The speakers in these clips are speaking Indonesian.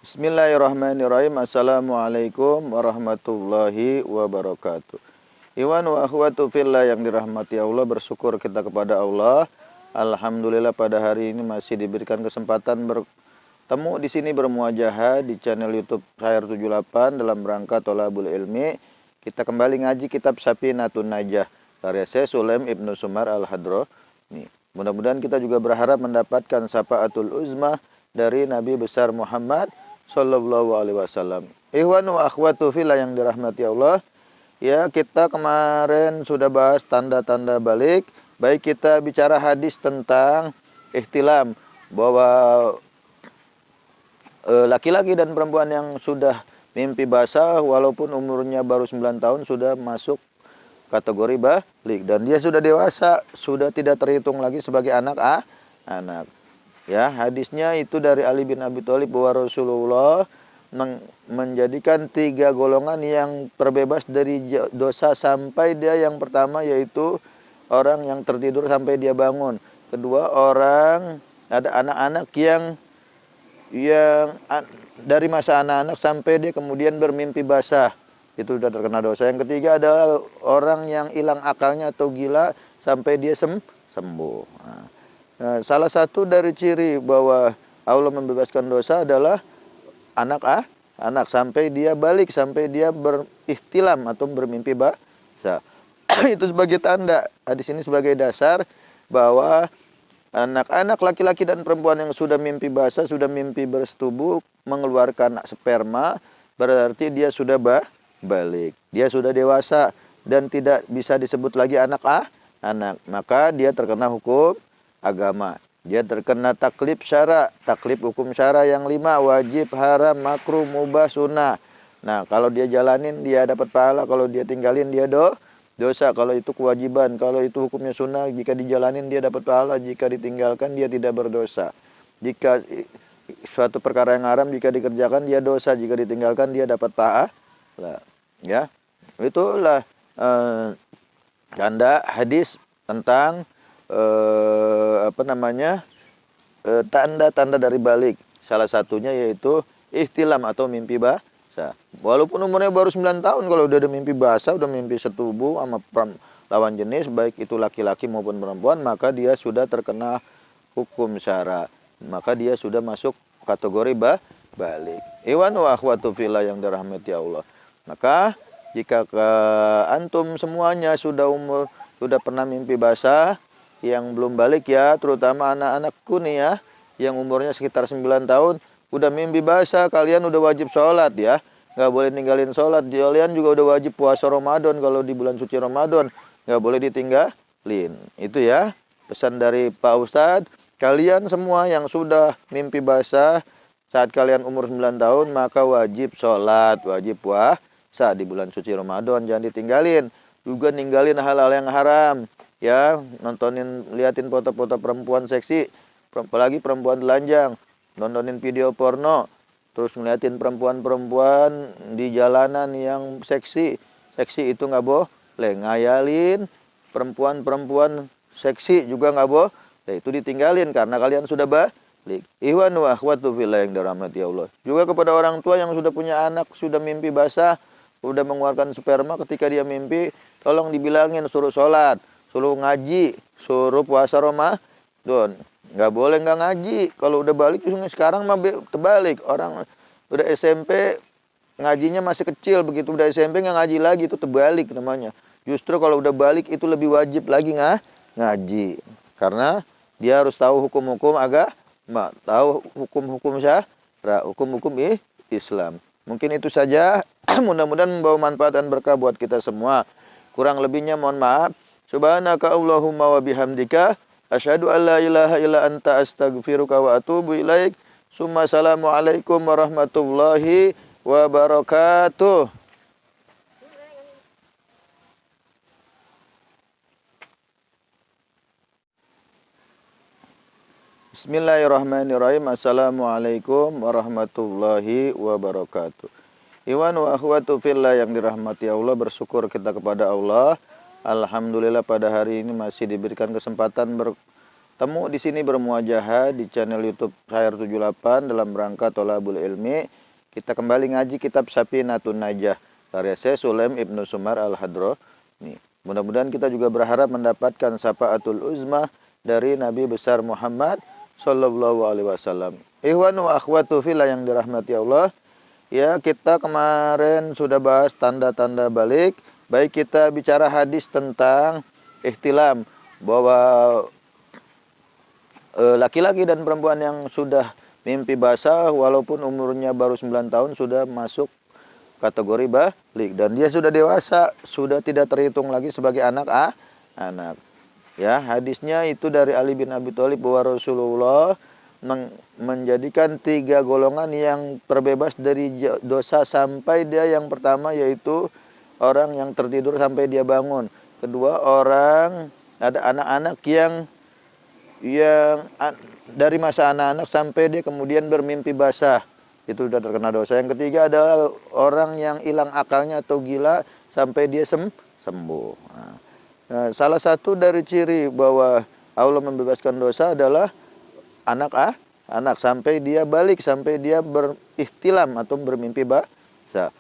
Bismillahirrahmanirrahim. Assalamualaikum warahmatullahi wabarakatuh. Iwan wa akhwatu fillah yang dirahmati Allah, bersyukur kita kepada Allah. Alhamdulillah pada hari ini masih diberikan kesempatan bertemu di sini bermuajahah di channel YouTube Khair 78 dalam rangka Thalabul Ilmi. Kita kembali ngaji kitab Safinatun Najah karya Syekh Sulaim Ibnu Sumar Al-Hadrami. Mudah-mudahan kita juga berharap mendapatkan syafaatul uzmah dari Nabi besar Muhammad Sallallahu alaihi wasallam. Ikhwan wa akhwatu fillah yang dirahmati Allah. Ya, kita kemarin sudah bahas tanda-tanda balik. Baik kita bicara hadis tentang ihtilam, bahwa laki-laki dan perempuan yang sudah mimpi basah walaupun umurnya baru 9 tahun sudah masuk kategori balik dan dia sudah dewasa, sudah tidak terhitung lagi sebagai anak. Ya, hadisnya itu dari Ali bin Abi Thalib bahwa Rasulullah menjadikan 3 golongan yang terbebas dari dosa sampai dia yang pertama, yaitu orang yang tertidur sampai dia bangun. Kedua, orang ada anak-anak yang dari masa anak-anak sampai dia kemudian bermimpi basah, itu sudah terkena dosa. Yang ketiga adalah orang yang hilang akalnya atau gila sampai dia sembuh. Nah, salah satu dari ciri bahwa Allah membebaskan dosa adalah anak sampai dia balik, sampai dia berihtilam atau bermimpi basah. Itu sebagai tanda. Hadis ini sebagai dasar bahwa anak-anak laki-laki dan perempuan yang sudah mimpi basah, sudah mimpi bersetubuh, mengeluarkan sperma, berarti dia sudah balik. Dia sudah dewasa dan tidak bisa disebut lagi anak. Maka dia terkena hukum agama. Dia terkena taklif syara, taklif hukum syara yang 5, wajib, haram, makruh, mubah, sunnah. Nah, kalau dia jalanin dia dapat pahala, kalau dia tinggalin dia dosa. Kalau itu kewajiban, kalau itu hukumnya sunnah, jika dijalanin dia dapat pahala, jika ditinggalkan dia tidak berdosa. Jika suatu perkara yang haram jika dikerjakan dia dosa, jika ditinggalkan dia dapat pahala. Ya, itulah tanda hadis tentang tanda-tanda dari balik. Salah satunya yaitu ihtilam atau mimpi basah. Walaupun umurnya baru 9 tahun, kalau udah ada mimpi basah, udah mimpi setubuh sama lawan jenis, baik itu laki-laki maupun perempuan, maka dia sudah terkena hukum syara. Maka dia sudah masuk kategori balik. Iwan wa akhwatu fillah yang dirahmati Allah. Maka jika antum semuanya sudah pernah mimpi basah, yang belum balik ya, terutama anak-anakku nih ya, yang umurnya sekitar 9 tahun, udah mimpi basah, kalian udah wajib sholat ya. Nggak boleh ninggalin sholat. Kalian juga udah wajib puasa Ramadan kalau di bulan suci Ramadan. Nggak boleh ditinggalin. Itu ya, pesan dari Pak Ustadz. Kalian semua yang sudah mimpi basah saat kalian umur 9 tahun, maka wajib sholat, wajib puasa di bulan suci Ramadan. Jangan ditinggalin. Juga ninggalin hal-hal yang haram. Ya, liatin foto-foto perempuan seksi, apalagi perempuan telanjang, nontonin video porno, terus ngeliatin perempuan-perempuan di jalanan yang seksi itu nggak boleh. Ngayalin perempuan-perempuan seksi juga nggak boleh, itu ditinggalin karena kalian sudah balik. Ikhwan wa akhwatu fillah yang dirahmati Allah. Juga kepada orang tua yang sudah punya anak, sudah mimpi basah, sudah mengeluarkan sperma ketika dia mimpi, tolong dibilangin suruh sholat, suruh ngaji, suruh puasa Ramadan. Nggak boleh nggak ngaji. Kalau udah balik, sekarang mah terbalik. Orang udah SMP ngajinya masih kecil, begitu udah SMP nggak ngaji lagi, itu terbalik namanya. Justru kalau udah balik itu lebih wajib lagi ngaji. Karena dia harus tahu hukum-hukum agama, tahu hukum-hukum syara, hukum-hukum Islam. Mungkin itu saja. Mudah-mudahan membawa manfaat dan berkah buat kita semua. Kurang lebihnya mohon maaf. Subhanaka Allahumma wa bihamdika asyhadu an la ilaha illa anta astaghfiruka wa atubu ilaik. Summa assalamualaikum warahmatullahi wabarakatuh. Bismillahirrahmanirrahim. Assalamualaikum warahmatullahi wabarakatuh. Iwan wa akhwatu fillah yang dirahmati Allah, bersyukur kita kepada Allah. Alhamdulillah pada hari ini masih diberikan kesempatan bertemu bertemu di sini bermuajahah di channel YouTube Khair 78 dalam rangka Thalabul Ilmi. Kita kembali ngaji kitab Safinatun Najah karya Syekh Sulaim Ibnu Sumar Al-Hadrami. Mudah-mudahan kita juga berharap mendapatkan syafaatul uzmah dari Nabi besar Muhammad sallallahu alaihi wasallam. Ikhwan wa akhwatu fillah yang dirahmati Allah. Ya, kita kemarin sudah bahas tanda-tanda balik. Baik, kita bicara hadis tentang ihtilam, bahwa laki-laki dan perempuan yang sudah mimpi basah walaupun umurnya baru 9 tahun sudah masuk kategori balik dan dia sudah dewasa, sudah tidak terhitung lagi sebagai anak. Ya, hadisnya itu dari Ali bin Abi Thalib bahwa Rasulullah menjadikan 3 golongan yang terbebas dari dosa sampai dia yang pertama, yaitu orang yang tertidur sampai dia bangun. Kedua, orang ada anak-anak yang dari masa anak-anak sampai dia kemudian bermimpi basah, itu sudah terkena dosa. Yang ketiga adalah orang yang hilang akalnya atau gila sampai dia sembuh. Nah, salah satu dari ciri bahwa Allah membebaskan dosa adalah anak sampai dia balik, sampai dia berihtilam atau bermimpi basah.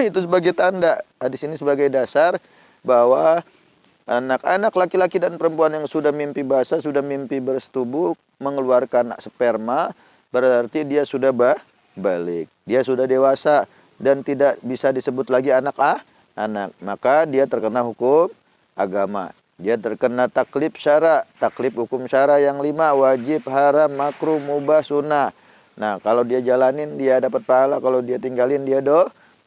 Itu sebagai tanda. Hadis ini sebagai dasar bahwa anak-anak laki-laki dan perempuan yang sudah mimpi basah, sudah mimpi bersetubuh, mengeluarkan sperma, berarti dia sudah balik. Dia sudah dewasa dan tidak bisa disebut lagi anak. Maka dia terkena hukum agama. Dia terkena taklif syara, taklif hukum syara yang 5, wajib, haram, makruh, mubah, sunnah. Nah, kalau dia jalanin dia dapat pahala, kalau dia tinggalin dia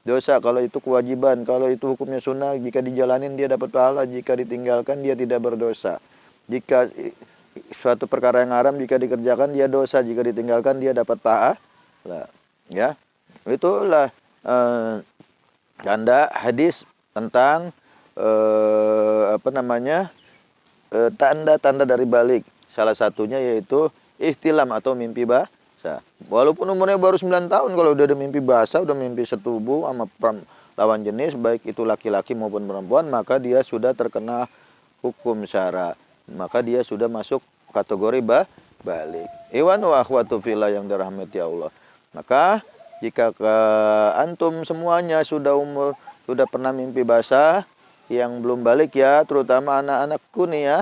dosa. Kalau itu kewajiban, kalau itu hukumnya sunnah, jika dijalanin dia dapat pahala, jika ditinggalkan dia tidak berdosa. Jika suatu perkara yang haram jika dikerjakan dia dosa, jika ditinggalkan dia dapat pahala. Ya, itulah tanda hadis tentang tanda-tanda dari balik. Salah satunya yaitu ihtilam atau mimpi basah. Walaupun umurnya baru 9 tahun, kalau udah ada mimpi basah, udah mimpi setubuh sama lawan jenis, baik itu laki-laki maupun perempuan, maka dia sudah terkena hukum syara. Maka dia sudah masuk kategori balik. Iwan wa akhwatu fillah yang dirahmati Allah. Maka jika antum semuanya sudah pernah mimpi basah, yang belum balik ya, terutama anak-anakku nih ya,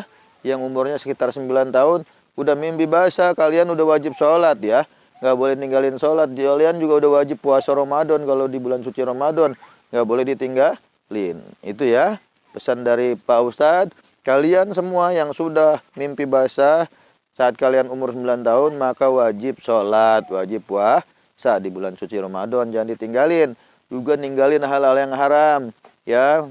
yang umurnya sekitar 9 tahun, udah mimpi basah, kalian udah wajib sholat ya. Nggak boleh ninggalin sholat. Kalian juga udah wajib puasa Ramadan kalau di bulan suci Ramadan. Nggak boleh ditinggalin. Itu ya, pesan dari Pak Ustadz. Kalian semua yang sudah mimpi basah saat kalian umur 9 tahun, maka wajib sholat, wajib puasa di bulan suci Ramadan. Jangan ditinggalin. Juga ninggalin hal-hal yang haram. Ya,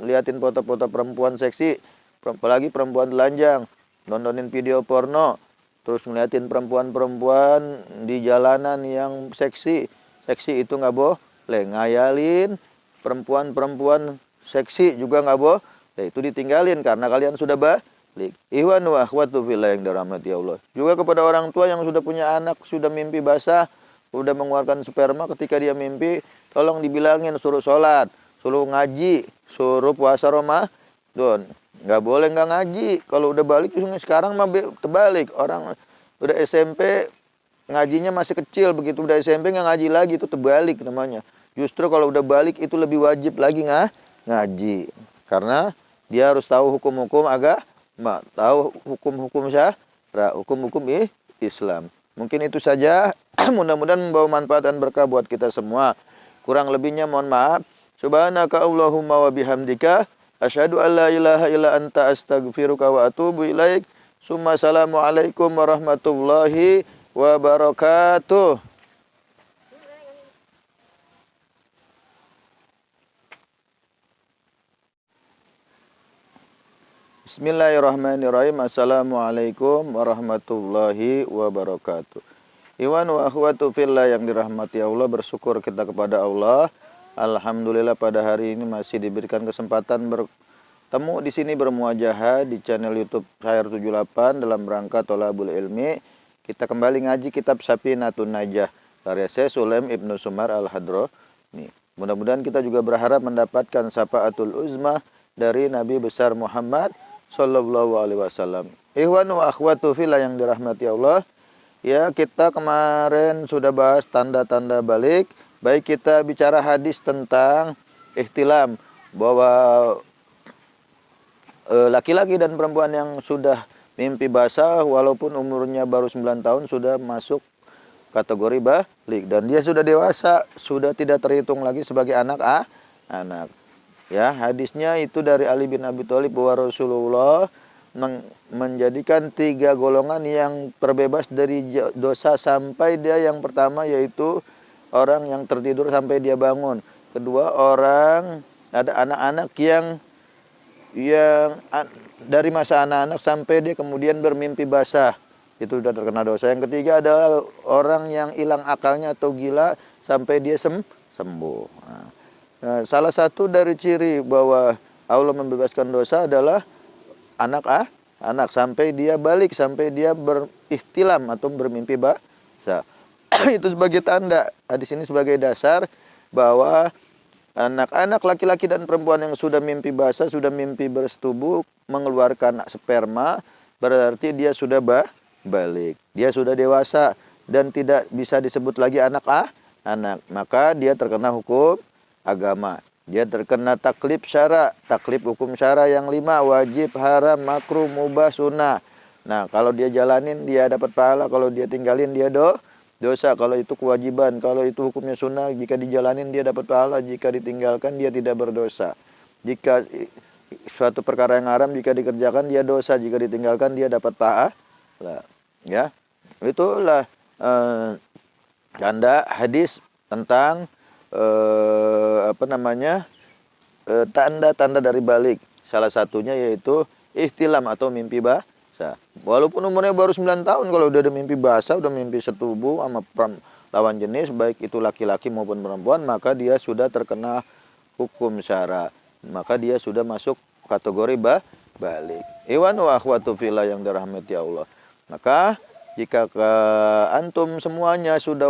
liatin foto-foto perempuan seksi, apalagi perempuan telanjang, nontonin video porno, terus ngeliatin perempuan-perempuan di jalanan yang seksi itu nggak boleh. Ngayalin perempuan-perempuan seksi juga nggak boleh, itu ditinggalin karena kalian sudah balik. Ikhwan wa akhwatu fillah yang dirahmati Allah. Juga kepada orang tua yang sudah punya anak, sudah mimpi basah, sudah mengeluarkan sperma ketika dia mimpi, tolong dibilangin suruh sholat, suruh ngaji, suruh puasa Ramadan. Nggak boleh nggak ngaji. Kalau udah balik, sekarang mah terbalik. Orang udah SMP ngajinya masih kecil, begitu udah SMP nggak ngaji lagi, itu terbalik namanya. Justru kalau udah balik itu lebih wajib lagi ngaji. Karena dia harus tahu hukum-hukum agama, tahu hukum-hukum syara, hukum-hukum Islam. Mungkin itu saja. Mudah-mudahan membawa manfaat dan berkah buat kita semua. Kurang lebihnya mohon maaf. Subhanaka Allahumma wa bihamdika asyhadu an la ilaha illa anta astaghfiruka wa atubu ilaik. Summa assalamualaikum warahmatullahi wabarakatuh. Bismillahirrahmanirrahim. Assalamualaikum warahmatullahi wabarakatuh. Iwan wa akhwatu fillah yang dirahmati Allah, bersyukur kita kepada Allah. Alhamdulillah pada hari ini masih diberikan kesempatan bertemu di sini bermuajahah di channel YouTube Khair 78 dalam rangka Thalabul Ilmi. Kita kembali ngaji kitab Safinatun Najah karya Syekh Sulaim Ibnu Sumar Al-Hadrami. Mudah-mudahan kita juga berharap mendapatkan syafaatul uzmah dari Nabi besar Muhammad Sallallahu alaihi wasallam. Ikhwan wa akhwatu fillah yang dirahmati Allah. Ya, kita kemarin sudah bahas tanda-tanda balik. Baik, kita bicara hadis tentang ihtilam, bahwa laki-laki dan perempuan yang sudah mimpi basah walaupun umurnya baru 9 tahun sudah masuk kategori balik dan dia sudah dewasa, sudah tidak terhitung lagi sebagai anak. Ya, hadisnya itu dari Ali bin Abi Thalib bahwa Rasulullah menjadikan 3 golongan yang terbebas dari dosa sampai dia yang pertama, yaitu orang yang tertidur sampai dia bangun. Kedua, orang ada anak-anak yang dari masa anak-anak sampai dia kemudian bermimpi basah, itu sudah terkena dosa. Yang ketiga adalah orang yang hilang akalnya atau gila sampai dia sembuh. Nah, salah satu dari ciri bahwa Allah membebaskan dosa adalah anak sampai dia balik, sampai dia berihtilam atau bermimpi basah. Itu sebagai tanda. Hadis ini sebagai dasar bahwa anak-anak laki-laki dan perempuan yang sudah mimpi basah, sudah mimpi bersetubuh, mengeluarkan sperma, berarti dia sudah balik. Dia sudah dewasa dan tidak bisa disebut lagi anak. Maka dia terkena hukum agama. Dia terkena taklif syara, taklif hukum syara yang 5, wajib, haram, makruh, mubah, sunnah. Nah, kalau dia jalanin dia dapat pahala, kalau dia tinggalin dia dosa. Kalau itu kewajiban, kalau itu hukumnya sunnah, jika dijalanin dia dapat pahala, jika ditinggalkan dia tidak berdosa. Jika suatu perkara yang haram jika dikerjakan dia dosa, jika ditinggalkan dia dapat pahala. Ya, itulah tanda hadis tentang tanda-tanda dari balik. Salah satunya yaitu ihtilam atau mimpi basah. Walaupun umurnya baru 9 tahun, kalau udah ada mimpi basah, udah mimpi setubuh sama lawan jenis, baik itu laki-laki maupun perempuan, maka dia sudah terkena hukum syara. Maka dia sudah masuk kategori balik. Iwan wa akhwatu fillah yang dirahmati Allah. Maka jika antum semuanya sudah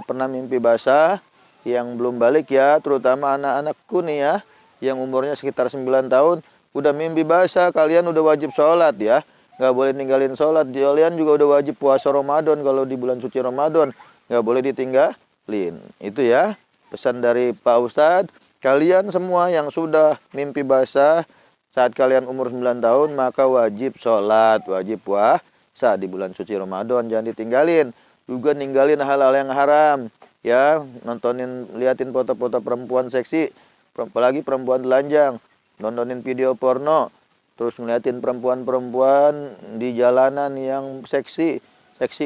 pernah mimpi basah, yang belum balik ya, terutama anak-anakku nih ya, yang umurnya sekitar 9 tahun, udah mimpi basah, kalian udah wajib sholat ya. Nggak boleh ninggalin sholat. Kalian juga udah wajib puasa Ramadan kalau di bulan suci Ramadan. Nggak boleh ditinggalin. Itu ya, pesan dari Pak Ustadz. Kalian semua yang sudah mimpi basah, saat kalian umur 9 tahun, maka wajib sholat, wajib puasa di bulan suci Ramadan. Jangan ditinggalin. Juga ninggalin hal-hal yang haram. Ya, liatin foto-foto perempuan seksi, apalagi perempuan telanjang, nontonin video porno, terus ngeliatin perempuan-perempuan di jalanan yang seksi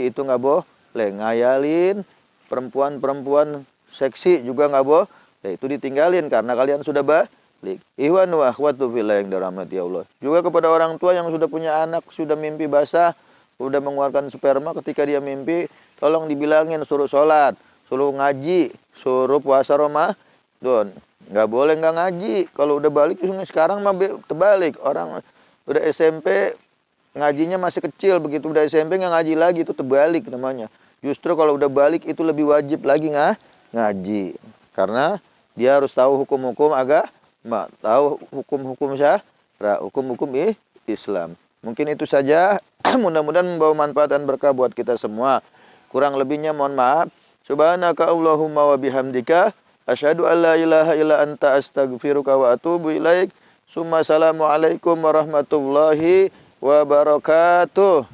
itu nggak boleh. Ngayalin perempuan-perempuan seksi juga nggak boleh. Itu ditinggalin karena kalian sudah balik. Ikhwan wa akhwatu fillah yang dirahmati Allah. Juga kepada orang tua yang sudah punya anak, sudah mimpi basah, sudah mengeluarkan sperma ketika dia mimpi, tolong dibilangin suruh sholat, suruh ngaji, suruh puasa Ramadan. Nggak boleh nggak ngaji. Kalau udah balik, sekarang mah terbalik. Orang udah SMP ngajinya masih kecil, begitu udah SMP nggak ngaji lagi, itu terbalik namanya. Justru kalau udah balik itu lebih wajib lagi ngaji. Karena dia harus tahu hukum-hukum agama, tahu hukum-hukum syara, hukum-hukum Islam. Mungkin itu saja. Mudah-mudahan membawa manfaat dan berkah buat kita semua. Kurang lebihnya mohon maaf. Subhanaka Allahumma wa bihamdika asyhadu an la ilaha illa anta astaghfiruka wa atubu ilaik. Summa assalamualaikum warahmatullahi wabarakatuh.